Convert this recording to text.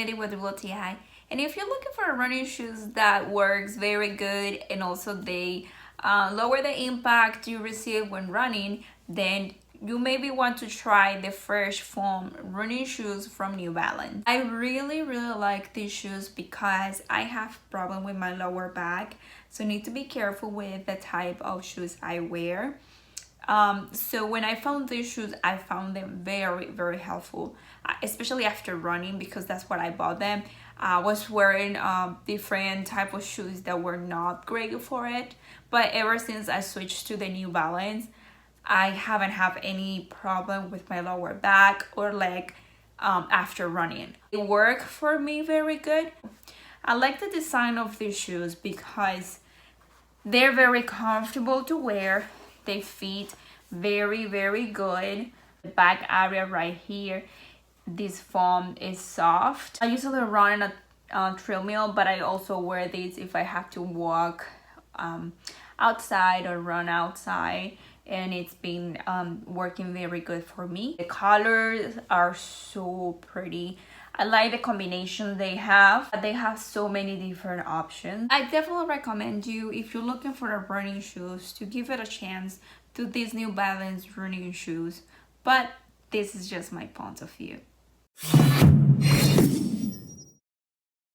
community with bootie. And if you're looking for running shoes that works very good and also they lower the impact you receive when running, then you maybe want to try the Fresh Foam running shoes from New Balance. I really like these shoes because I have problem with my lower back, so I need to be careful with the type of shoes I wear. So when I found these shoes, I found them very helpful, especially after running, because that's what I bought them. I was wearing different type of shoes that were not great for it, but ever since I switched to the New Balance, I haven't had any problem with my lower back or leg after running. It worked for me very good. I like the design of these shoes because they're very comfortable to wear. They fit very good. The back area right here, this foam is soft. I usually run on a treadmill, but I also wear these if I have to walk outside or run outside, and it's been working very good for me. The colors are so pretty. I like the combination they have. They have so many different options. I definitely recommend you, if you're looking for a running shoes, to give it a chance to these New Balance running shoes. But this is just my point of view.